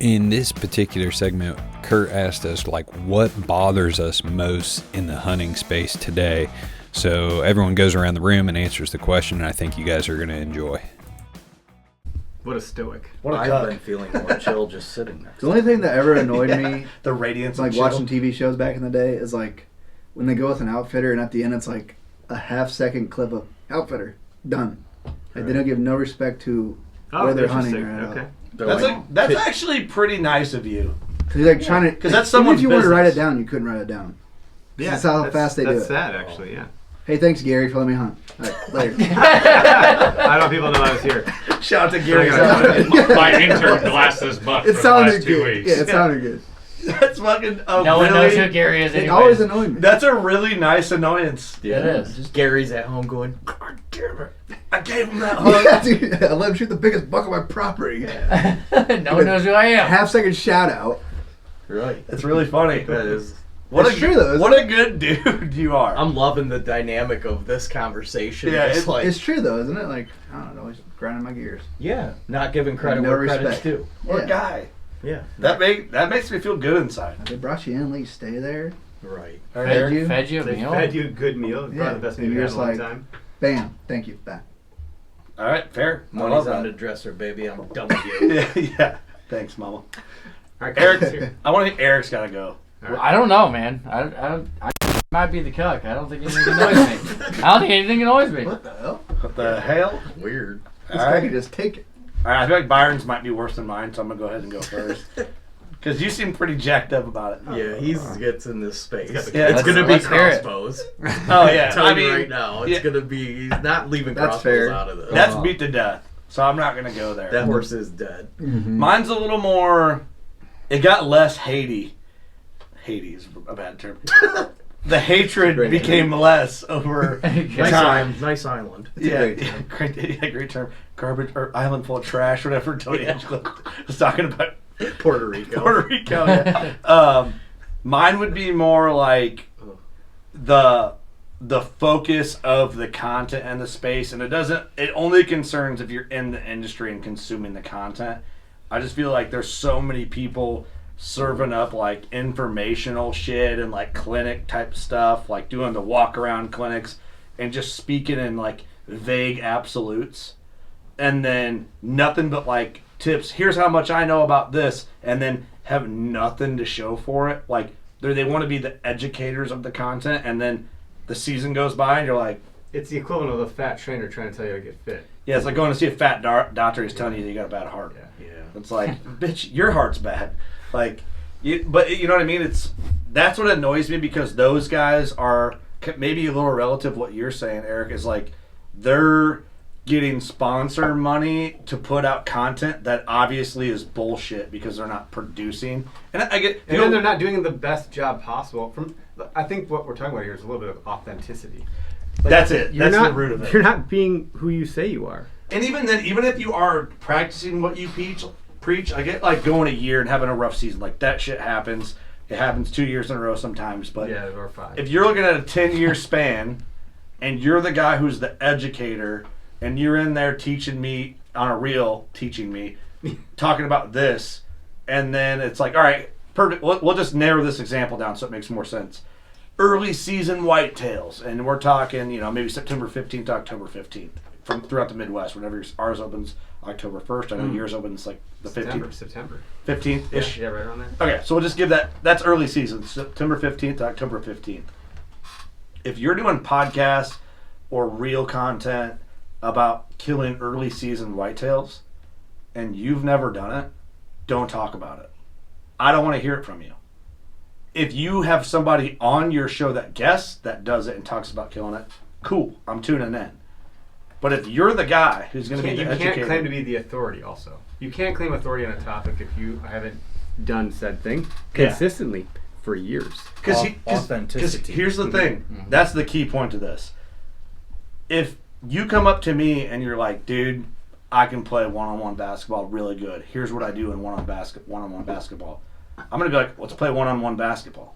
In this particular segment, Kurt asked us what bothers us most in the hunting space today. So everyone goes around the room and answers the question, and I think you guys are going to enjoy. What a stoic. I've been feeling more chill just sitting next. The only thing that ever annoyed me, the radiance, watching TV shows back in the day, is when they go with an outfitter and at the end it's a half-second clip of outfitter done. They don't give no respect to where they're hunting. Okay. That's actually pretty nice of you. Because trying to. Because that's someone's if you business. wanted to write it down, you couldn't write it down. Yeah, that's how fast they do it. That's sad, actually. Yeah. Hey, thanks, Gary, for letting me hunt. All right, later. I don't want people to know I was here. Shout out to Gary. My intern blasted this butt It for the sounded last 2 good. weeks. Yeah, it sounded good. That's fucking. No one knows who Gary is. It Anyways. always annoyed me. That's a really nice annoyance. Yeah, it is. Just Gary's at home going, God damn it! I gave him that hug. Yeah, dude, I let him shoot the biggest buck on my property. No one knows who I am. Half-second shout out. right. It's really funny. That is. It's true, though, isn't What a good dude you are. I'm loving the dynamic of this conversation. Yeah, it's It's true, though, isn't it? I don't know, always grinding my gears. yeah, not giving credit No where credit's respect. due. What a Yeah. guy. Yeah, That makes me feel good inside. They brought you in, let you stay there. right. Fed you. Fed you a They meal. fed you a good meal. Probably Yeah. the best And meal you're you've had in a just long like- time. Bam. Thank you. Back. All right, fair. I Money's love on the that. dresser, baby. I'm done with you. Yeah. Thanks, Mama. All right, Eric's Eric's here. I want to think Eric's got to go. Well, I don't know, man. I might be the cuck. I don't think anything annoys me. I don't think anything annoys me. What the hell? What the hell? Weird. This All guy right. could just take it. All right, I feel like Byron's might be worse than mine, so I'm going to go ahead and go first. Because you seem pretty jacked up about it. Yeah, he gets in this space. got the- Yeah, it's gonna be let's hear it. crossbows. Oh, yeah. Tell I you mean, right now, it's yeah. gonna be. He's not leaving That's crossbows fair. out of this. That's beat to death, so I'm not going to go there. That horse is dead. Mine's a little more. It got less Haiti. Haiti is a bad term. The hatred Great became less over time. Nice island. Yeah, great term. Garbage or island full of trash, whatever Tony Angelo was talking about. Puerto Rico. Puerto Rico. Yeah. Mine would be more like the focus of the content and the space, and it only concerns if you're in the industry and consuming the content. I just feel like there's so many people serving up informational shit and clinic type stuff, doing the walk around clinics and just speaking in vague absolutes, and then nothing but tips. Here's how much I know about this, and then have nothing to show for it. They want to be the educators of the content, and then the season goes by and you're like, It's the equivalent of a fat trainer trying to tell you how to get fit. yeah, it's like going to see a fat doctor who's telling you that you got a bad heart. Yeah. It's like, bitch, your heart's bad. But you know what I mean? That's what annoys me, because those guys are maybe a little relative. What you're saying, Eric, is they're getting sponsor money to put out content that obviously is bullshit because they're not producing. And I get, And then they're not doing the best job possible. I think what we're talking about here is a little bit of authenticity. That's it. You're That's not, the root of it. You're not being who you say you are. And even then, even if you are practicing what you preach, I get going a year and having a rough season. That shit happens. It happens 2 years in a row sometimes. But Yeah, or 5. if you're looking at a 10-year span and you're the guy who's the educator and you're in there teaching me on a reel, talking about this, and then it's all right, perfect. We'll just narrow this example down so it makes more sense. Early season whitetails, and we're talking, maybe September 15th to October 15th from throughout the Midwest. Whenever ours opens October 1st, I know yours opens the 15th. September. 15th-ish. Yeah, right around there. Okay, so we'll just give that's early season, September 15th to October 15th. If you're doing podcasts or real content about killing early season whitetails and you've never done it, don't talk about it. I don't want to hear it from you. If you have somebody on your show that does it and talks about killing it, cool, I'm tuning in. But if you're the guy who's going to be the educator... You can't claim to be the authority also. You can't claim authority on a topic if you haven't done said thing consistently for years. Authenticity. Here's the thing. That's the key point to this. If you come up to me and you're like, dude, I can play one-on-one basketball really good. Here's what I do in one-on-one basketball. I'm going to be like, let's play one-on-one basketball.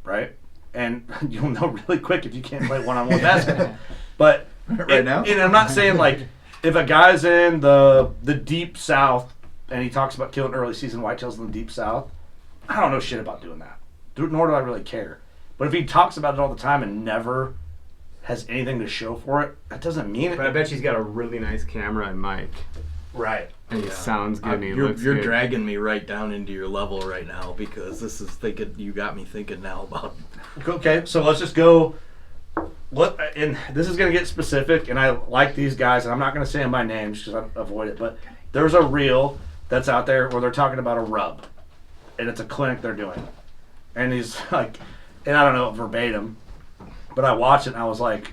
Right? And you'll know really quick if you can't play one-on-one basketball. But Right now? And I'm not saying if a guy's in the deep south and he talks about killing early season whitetails in the deep south. I don't know shit about doing that, nor do I really care. But if he talks about it all the time and never has anything to show for it, that doesn't mean it. But I bet she's got a really nice camera and mic. Right. And he sounds good. And he You're looks good. dragging me right down into your level right now because this is thinking. You got me thinking now about. Okay, so let's just go. And this is going to get specific, and I like these guys, and I'm not going to say them by names because I avoid it, but there's a reel that's out there where they're talking about a rub, and it's a clinic they're doing. And he's like, and I don't know it verbatim, but I watched it and I was like,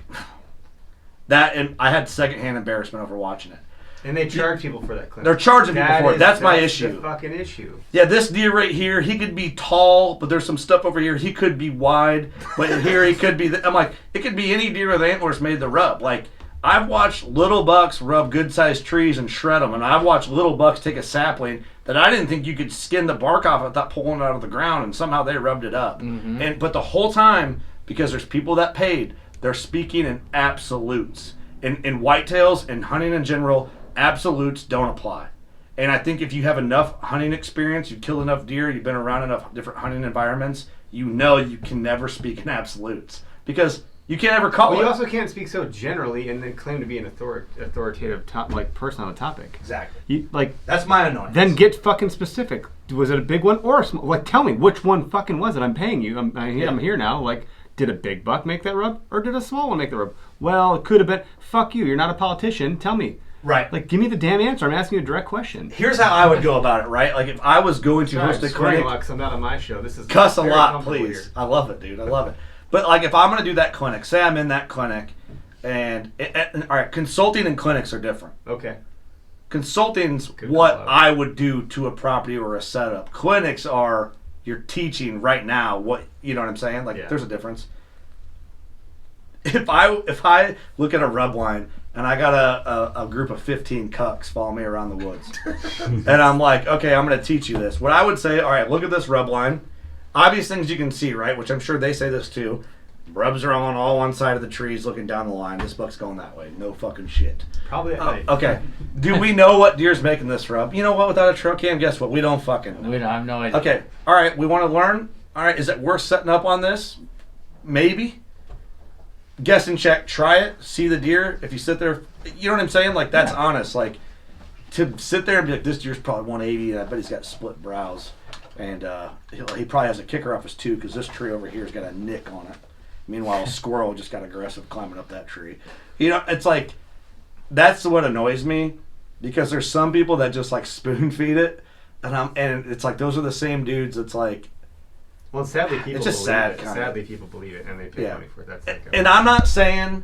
that, and I had secondhand embarrassment over watching it. And they charge people for that clip. They're charging people for it. That's my issue. The fucking issue. Yeah, this deer right here, he could be tall, but there's some stuff over here. He could be wide, but in here he could be. I'm like, it could be any deer with antlers made the rub. Like, I've watched little bucks rub good-sized trees and shred them, and I've watched little bucks take a sapling that I didn't think you could skin the bark off without pulling it out of the ground, and somehow they rubbed it up. Mm-hmm. But the whole time, because there's people that paid, they're speaking in absolutes. In whitetails and hunting in general, absolutes don't apply. And I think if you have enough hunting experience, you've killed enough deer, you've been around enough different hunting environments, you know you can never speak in absolutes. Because you can't ever call it. You also can't speak so generally and then claim to be an authoritative person on a topic. Exactly. That's my annoyance. Then get fucking specific. Was it a big one or a small? Like, tell me which one fucking was it? I'm paying you. I'm here now. Like, did a big buck make that rub or did a small one make the rub? Well, it could have been. Fuck you. You're not a politician. Tell me. Right. Like, give me the damn answer. I'm asking you a direct question. Here's how I would go about it, right? Like, if I was going to host a clinic, I'm not on my show. This is cuss a lot, please. Here. I love it, dude. I love it. But like, if I'm going to do that clinic, say I'm in that clinic, and all right, consulting and clinics are different. Okay. Consulting's what I would do to a property or a setup. Clinics are you're teaching right now. What you know what I'm saying? Like, there's a difference. If I look at a rub line and I got a group of 15 cucks follow me around the woods, and I'm like, okay, I'm going to teach you this. What I would say, all right, look at this rub line. Obvious things you can see, right? Which I'm sure they say this too. Rubs are on all one side of the trees looking down the line. This buck's going that way. No fucking shit. Probably at night. Okay. Do we know what deer's making this rub? You know what? Without a trail cam, guess what? We don't fucking know. We don't, I have no idea. Okay. All right. We want to learn. All right. Is it worth setting up on this? Maybe. Guess and check. Try it. See the deer. If you sit there, you know what I'm saying? Like, that's honest. Like, to sit there and be like, this deer's probably 180, and I bet he's got split brows. And he probably has a kicker off his tooth because this tree over here's got a nick on it. Meanwhile, a squirrel just got aggressive climbing up that tree. You know, it's like, that's what annoys me, because there's some people that just like spoon feed it, and it's like those are the same dudes. It's like, well, sadly people. It's just believe sad. it. Sadly, people believe it and they pay money for it. That's like and I'm not saying.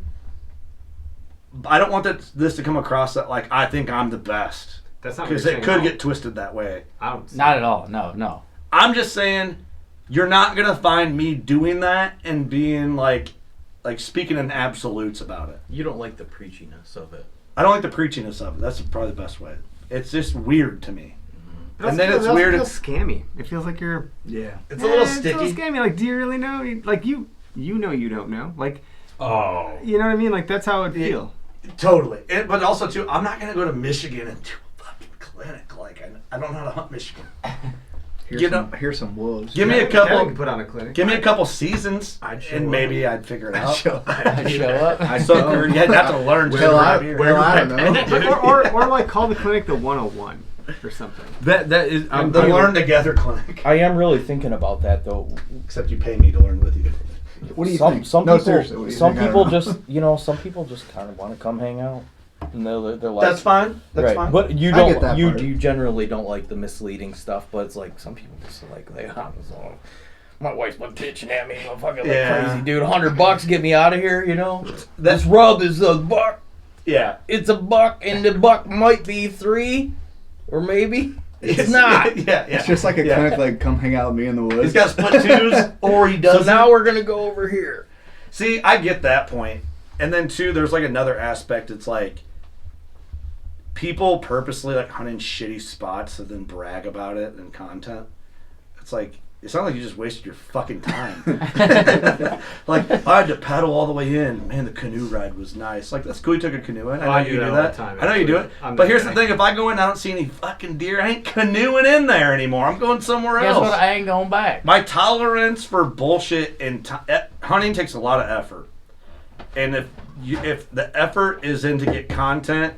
I don't want this to come across that like I think I'm the best. That's not because it could get twisted that way. Not at all. No. I'm just saying, you're not gonna find me doing that and being like speaking in absolutes about it. You don't like the preachiness of it. I don't like the preachiness of it. That's probably the best way. It's just weird to me. Mm-hmm. And then it's weird. It feels scammy. It feels like you're. Yeah. It's a little sticky. It's a little scammy. Like, do you really know? Like, you know you don't know. Like, oh, you know what I mean? Like, that's how it feel. Totally. But also too, I'm not gonna go to Michigan and do a fucking clinic. Like, I don't know how to hunt Michigan. Here's some wolves. Give me a couple. Put on a clinic. Give me a couple seasons, and maybe I'd figure it out. I'd show up. You'd have to learn. Well, I don't know. or like call the clinic the 101 or something. That is. The Learn Together clinic. I am really thinking about that though. Except you pay me to learn with you. What do you think? think? Some No, people, seriously, what do you some think? I people don't know. some people just kind of want to come hang out. And they're like, That's fine. That's right. fine. But you I get that don't. You part. you generally don't like the misleading stuff. But it's like some people just like my wife's been pitching at me. I'm fucking like crazy, dude. $100, get me out of here. You know. This rub is a buck. Yeah. It's a buck, and the buck might be 3, or maybe it's not. Yeah. It's just like a clinic, like, come hang out with me in the woods. He's got split twos, or he So doesn't. now we're gonna go over here. See, I get that point. And then too, there's like another aspect. It's like people purposely like hunting shitty spots and then brag about it in content. It's like, it sounds like you just wasted your fucking time. Like, I had to paddle all the way in. Man, the canoe ride was nice. Like, that's cool you took a canoe in. I know you do that. I know you do it. But here's the thing. If I go in and I don't see any fucking deer, I ain't canoeing in there anymore. I'm going somewhere else. Guess what? I ain't going back. My tolerance for bullshit and hunting takes a lot of effort. And if the effort is in to get content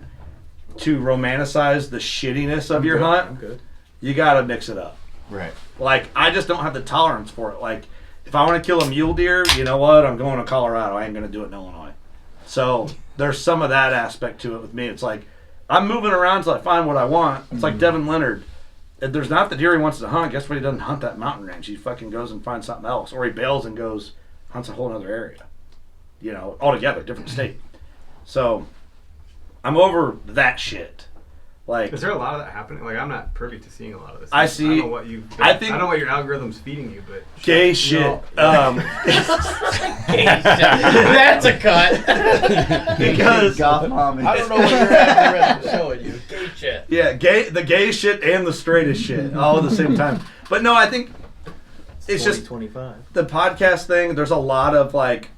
to romanticize the shittiness of your hunt, you got to mix it up. Right. Like, I just don't have the tolerance for it. Like, if I want to kill a mule deer, you know what? I'm going to Colorado. I ain't going to do it in Illinois. So there's some of that aspect to it with me. It's like, I'm moving around until I find what I want. It's like Devin Leonard. If there's not the deer he wants to hunt, guess what? He doesn't hunt that mountain range. He fucking goes and finds something else. Or he bails and goes, hunts a whole other area. You know, altogether, different state. So I'm over that shit. Like, is there a lot of that happening? Like, I'm not privy to seeing a lot of this. I see. I don't know what I don't know what your algorithm's feeding you, but gay shit. Gay shit. That's a cut. Because goth mommy. I don't know what your algorithm's showing you. Gay shit. Yeah, the gay shit and the straightest shit all at the same time. But no, I think it's just 25. The podcast thing. There's a lot of like,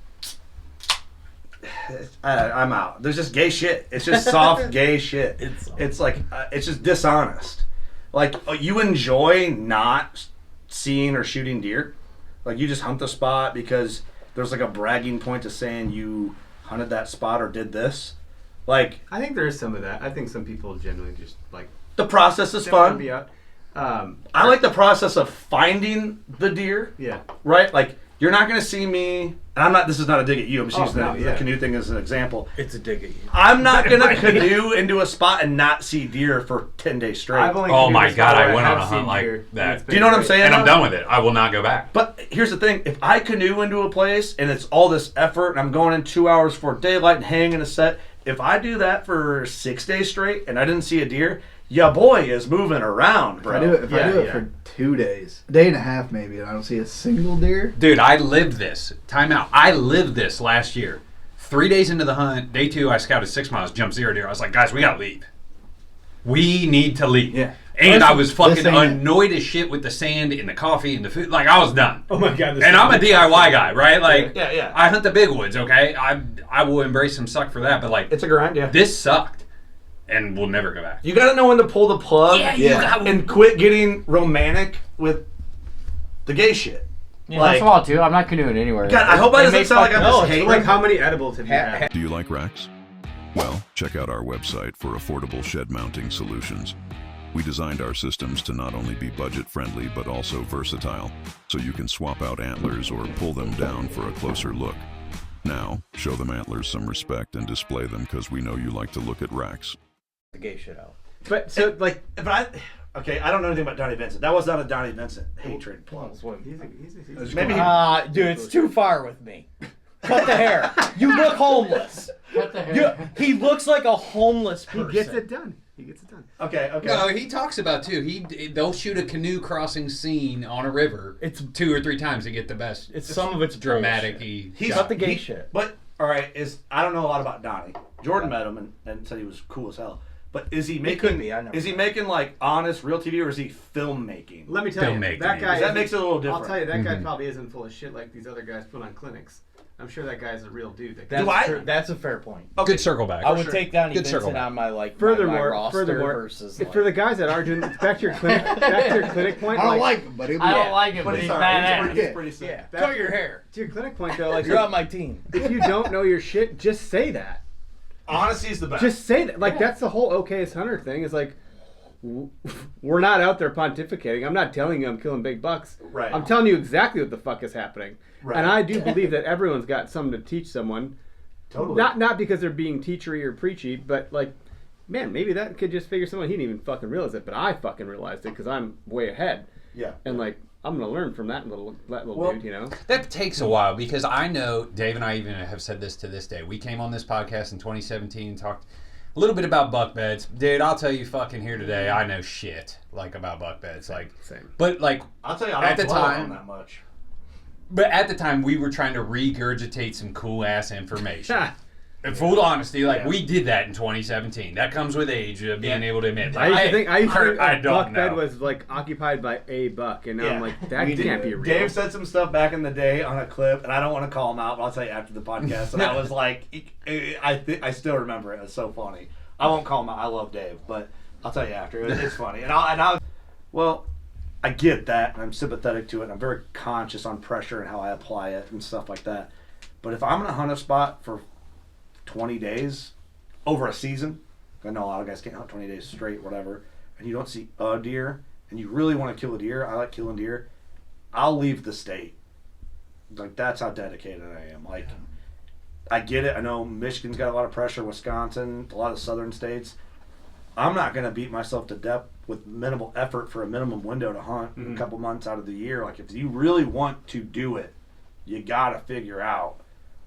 I'm out. There's just gay shit. It's just soft gay shit. It's like it's just dishonest. Like, you enjoy not seeing or shooting deer. Like, you just hunt the spot because there's like a bragging point to saying you hunted that spot or did this. Like, I think there is some of that. I think some people genuinely just like the process is fun. be out. I like the process of finding the deer. Yeah. Right? Like, you're not going to see me, and I'm not, this is not a dig at you, I'm just using the yeah. canoe thing as an example. It's a dig at you. I'm not going to canoe into a spot and not see deer for 10 days straight. Oh my God, I went on a hunt like that. Do you know what I'm saying? And I'm done with it. I will not go back. But here's the thing, if I canoe into a place and it's all this effort and I'm going in 2 hours for daylight and hanging a set, if I do that for 6 days straight and I didn't see a deer, ya boy is moving around, bro. If I do it for 2 days, a day and a half maybe, and I don't see a single deer. Dude, I lived this. Time out. I lived this last year. 3 days into the hunt, day 2, I scouted 6 miles, jumped 0 deer. I was like, guys, we gotta leave. We need to leave. Yeah. And I was fucking annoyed as shit with the sand and the coffee and the food. Like, I was done. Oh my God. And I'm a DIY guy, right? Like, Yeah. I hunt the big woods, okay? I will embrace some suck for that, but like, It's a grind, yeah. this sucked. And we'll never go back. You gotta know when to pull the plug Yeah. and quit getting romantic with the gay shit. Yeah, that's all too. I'm not canoeing anywhere. God, I hope that doesn't sound like I'm just hating. Like, how many edibles have you had? Do you like racks? Well, check out our website for affordable shed mounting solutions. We designed our systems to not only be budget friendly, but also versatile, so you can swap out antlers or pull them down for a closer look. Now, show them antlers some respect and display them because we know you like to look at racks. The gay shit out. But so like, Okay, I don't know anything about Donnie Vincent. That was not a Donnie Vincent hatred plug. he's Maybe Dude, it's too far with me. Cut the hair. You look homeless. Cut the hair. He looks like a homeless person. he gets it done. Okay. No, he talks about too. They'll shoot a canoe crossing scene on a river. It's 2 or 3 times to get the best. It's some of it's dramatic. He's cut the gay shit. But all right, I don't know a lot about Donnie. Jordan met him and said he was cool as hell. But is he making? couldn't be, I never is he making like honest real TV or is he filmmaking? Let me tell you, Filmmaking. that guy. That makes it a little different. I'll tell you, that guy probably isn't full of shit like these other guys put on clinics. I'm sure that guy's a real dude. That's a fair point. Okay. Good circle back. I would take Donnie Good Vincent circle. on my my Furthermore, roster versus for the guys that are doing back to your clinic point. I don't like him, but I don't like him, but he's badass. He's pretty sick. Yeah. Cut your hair. To your clinic point though, like You're on my team. if you don't know your shit, just say that. Honesty is the best. Just say that. Like that's the whole okayest hunter thing. Is like we're not out there pontificating. I'm not telling you I'm killing big bucks. Right. I'm telling you exactly what the fuck is happening. Right. And I do believe that everyone's got something to teach someone. Totally. Not because they're being teachery or preachy, but like, man, maybe that kid just figured someone he didn't even fucking realize it, but I fucking realized it because I'm way ahead. Yeah. And like, I'm gonna learn from that little dude, you know. That takes a while because I know Dave and I even have said this to this day. We came on this podcast in 2017 and talked a little bit about buck beds. Dude, I'll tell you fucking here today, I know shit like about buck beds. Like, Same. But like, I'll tell you, I at the don't dwell on time, that much. But at the time, we were trying to regurgitate some cool ass information. In full honesty, we did that in 2017. That comes with age, being able to admit. I used to think I a don't buck bed know. was occupied by a buck, and now I'm like, that can't be real. Dave said some stuff back in the day on a clip, and I don't want to call him out, but I'll tell you after the podcast. And I was like, I still remember it. It was so funny. I won't call him out. I love Dave, but I'll tell you after. It's funny. Well, I get that, and I'm sympathetic to it. And I'm very conscious on pressure and how I apply it and stuff like that. But if I'm going to hunt a spot for 20 days over a season, I know a lot of guys can't hunt 20 days straight, whatever, and you don't see a deer, and you really want to kill a deer, I like killing deer, I'll leave the state. Like, that's how dedicated I am. Like, I get it. I know Michigan's got a lot of pressure, Wisconsin, a lot of southern states. I'm not going to beat myself to death with minimal effort for a minimum window to hunt a couple months out of the year. Like, if you really want to do it, you got to figure out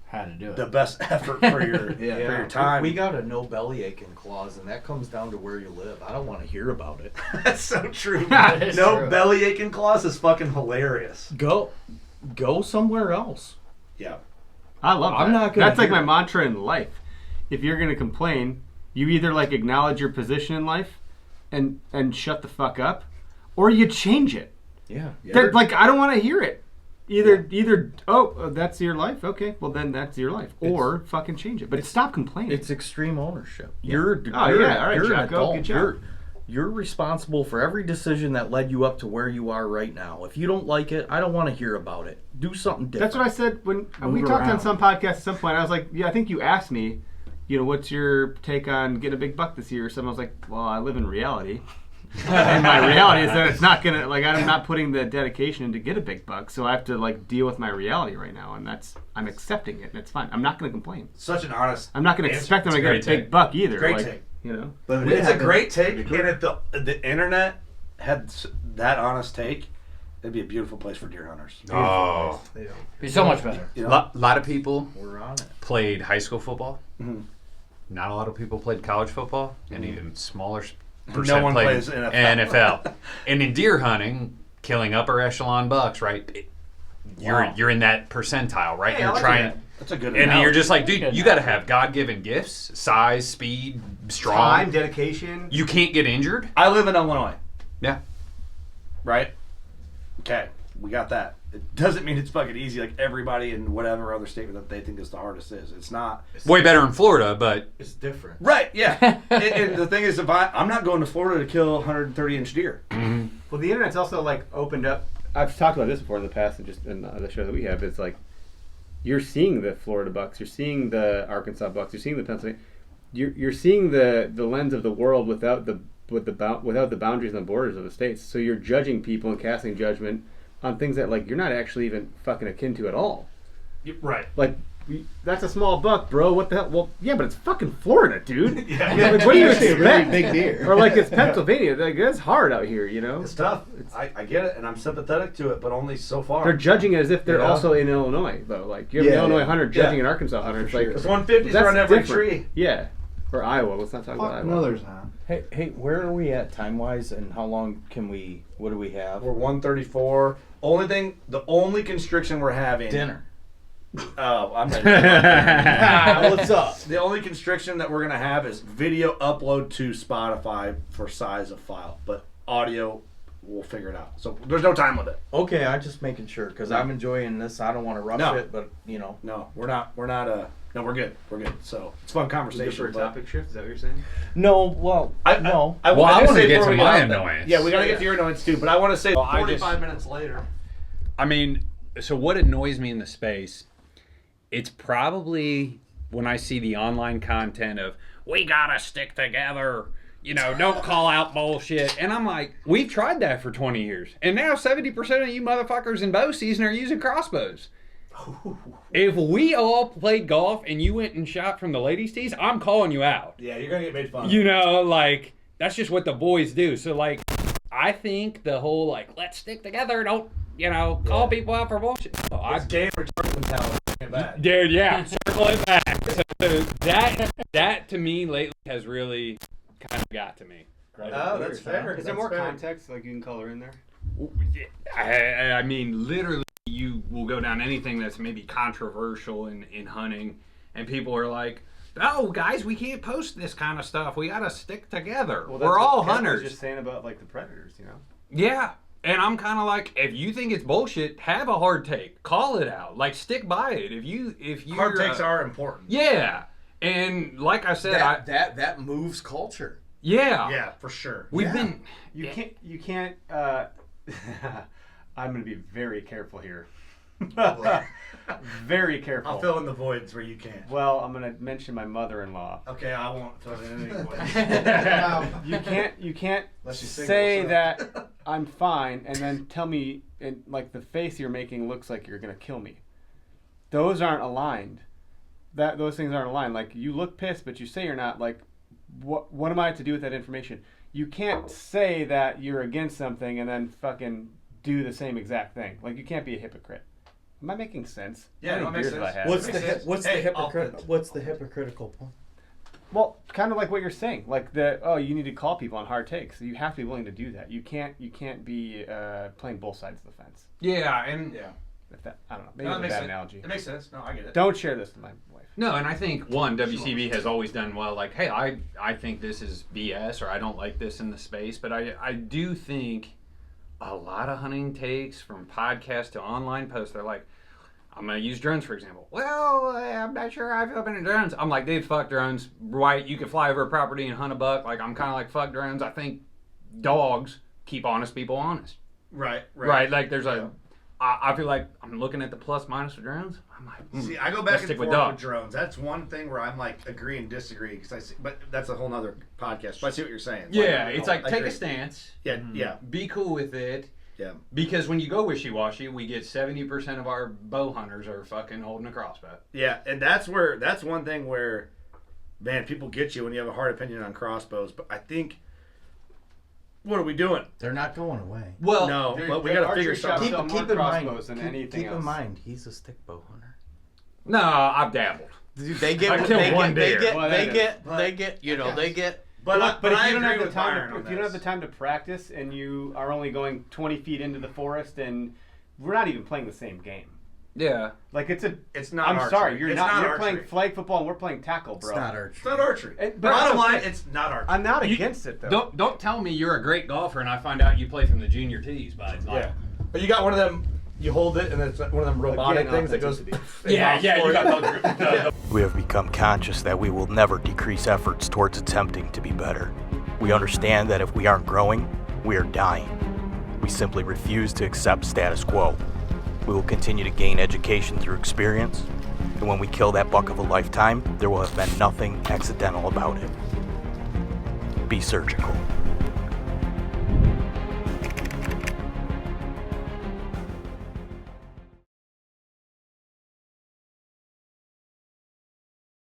How to do it. the best effort for your for your time. We got a no belly aching clause, and that comes down to where you live. I don't want to hear about it. That's so true. That is No true. belly aching clause is fucking hilarious. Go somewhere else. Yeah. I love that. I'm not gonna That's like hear my it. mantra in life. If you're going to complain, you either acknowledge your position in life and shut the fuck up, or you change it. Yeah. I don't want to hear it. Either that's your life. Okay, well then that's your life. Or fucking change it. But stop complaining. It's extreme ownership. Yeah. You're Oh, yeah. All right, you're an Jocko, adult. good job. You're responsible for every decision that led you up to where you are right now. If you don't like it, I don't want to hear about it. Do something different. That's what I said when we Move talked on around. some podcast at some point. I was like, yeah, I think you asked me, what's your take on getting a big buck this year or something. I was like, well, I live in reality. And my reality is that it's not gonna I'm not putting the dedication in to get a big buck, so I have to deal with my reality right now, and I'm accepting it, and it's fine. I'm not gonna complain. Such an honest. I'm not gonna answer. expect them to It's a get a great big take. buck either. Great take. But It's a great take, and if the internet had that honest take, it'd be a beautiful place for deer hunters. Oh. Be so much better. You know? A lot of people We're on it. played high school football. Mhm. Not a lot of people played college football, and even smaller No percent one played plays NFL. NFL. And in deer hunting, killing upper echelon bucks, right? You're in that percentile, right? Hey, I you're like trying, that. That's a good. and analogy. you're just like, dude, Good you got to have God-given gifts, size, speed, strong. Time, dedication. You can't get injured. I live in Illinois, Yeah. right? Okay, we got that. It doesn't mean it's fucking easy like everybody in whatever other state that they think is the hardest is. It's not. Way better in Florida, but It's different. Right, yeah. and the thing is, I'm not going to Florida to kill 130-inch deer. Well, the internet's also opened up. I've talked about this before in the past, and just in the show that we have, it's you're seeing the Florida bucks, you're seeing the Arkansas bucks, you're seeing the Pennsylvania. You're seeing the lens of the world without the boundaries and the borders of the states. So you're judging people and casting judgment on things that you're not actually even fucking akin to at all. Right. That's a small buck, bro. What the hell? Well, yeah, but it's fucking Florida, dude. Yeah. What do you Actually, a really expect? big deer. Or it's Pennsylvania. It's hard out here, It's tough. I get it, and I'm sympathetic to it, but only so far. They're judging it as if they're Yeah. also in Illinois, though. You have an Yeah, Illinois yeah. hunter judging Yeah. an Arkansas hunter. It's sure. There's 150s that's around every different. tree. Yeah. Or Iowa. Let's not talk about Fuck Iowa. no, there's not. Hey, where are we at time-wise, and how long what do we have? We're 134. The only constriction we're having. Dinner. Oh, I'm not. What's up? The only constriction that we're gonna have is video upload to Spotify for size of file, but audio, we'll figure it out. So there's no time limit. Okay, I'm just making sure, because I'm enjoying this. I don't want to rush No. it, but, No, we're not. No, we're good. We're good. So it's a fun conversation. but- shift? Is that what you're saying? No, well, no. I wanna get to my annoyance. Yeah, we gotta get to your annoyance too. But I want to say I 45 minutes later. I mean, so what annoys me in the space, it's probably when I see the online content of, we gotta stick together, don't call out bullshit. And I'm like, we've tried that for 20 years. And now 70% of you motherfuckers in bow season are using crossbows. If we all played golf and you went and shot from the ladies' tees, I'm calling you out. Yeah, you're gonna get made fun of. That's just what the boys do. So, I think the whole, let's stick together, don't, call people out for bullshit. It's game for Jordan talent. Dude, yeah, circle it back. So that to me lately has really kind of got to me. Oh, that's fair. Is there more context you can color in there? I mean, literally, you will go down anything that's maybe controversial in hunting, and people are like, oh, guys, we can't post this kind of stuff. We got to stick together. Well, We're all what Kevin hunters. was just saying about like the predators, you know. Yeah. And I'm kind of like, if you think it's bullshit, have a hard take. Call it out. Like, stick by it. If you Hard takes are important. Yeah. And like I said, that moves culture. Yeah, for sure. We've been. You can't. I'm going to be very careful here. Very careful. I'll fill in the voids where you can't. Well, I'm going to mention my mother-in-law. Okay, I won't fill it in anyway. You can't say that I'm fine and then tell me, and like the face you're making looks like you're going to kill me. Those aren't aligned. Those things aren't aligned. Like, you look pissed, but you say you're not. Like, what am I to do with that information? You can't say that you're against something and then fucking do the same exact thing. Like, you can't be a hypocrite. Am I making sense? Yeah, How that many makes beers sense. have I had? What's the hypocritical point? Well, kind of like what you're saying. Like, you need to call people on hard takes. You have to be willing to do that. You can't be playing both sides of the fence. Yeah, and I don't know. Maybe it's a bad analogy. It makes sense. No, I get it. Don't share this with my wife. No, and I think WCB has always done well. Like, hey, I think this is BS, or I don't like this in the space. But I do think a lot of hunting takes, from podcasts to online posts, they're like, I'm gonna use drones for example. Well, I'm not sure I feel up in drones. I'm like, dude, fuck drones. Right? You can fly over a property and hunt a buck. Like, I'm kind of like, fuck drones. I think dogs keep honest people honest. Right. Like, there's I feel like I'm looking at the plus minus of drones. I'm like, see, I go back and forth with drones. That's one thing where I'm like agree and disagree, because I see, but that's a whole nother podcast. But I see what you're saying. It's like take a stance. Yeah. Be cool with it. Yeah. Because when you go wishy-washy, we get 70% of our bow hunters are fucking holding a crossbow. Yeah, and that's one thing where, man, people get you when you have a hard opinion on crossbows. But I think, what are we doing? They're not going away. Well, no, but we got to figure something out. Keep in mind, he's a stick bow hunter. No, I've dabbled. Dude, they get. I killed one deer. They get. You know, they get. But if I you don't agree have the with time, Byron on if you don't have the time to practice, and you are only going 20 feet into the forest, and we're not even playing the same game. Yeah. Like, it's not I'm archery. sorry, you're It's not. You're archery. playing flag football, and we're playing tackle, bro. It's not archery. It's not archery. But Bottom okay. line, it's not archery. I'm not against it, though. Don't tell me you're a great golfer and I find out you play from the junior tees, bud. Like, Yeah, but you got one of them. You hold it, and it's one of them robotic Again, things that goes. Yeah. You got the We have become conscious that we will never decrease efforts towards attempting to be better. We understand that if we aren't growing, we are dying. We simply refuse to accept status quo. We will continue to gain education through experience, and when we kill that buck of a lifetime, there will have been nothing accidental about it. Be surgical.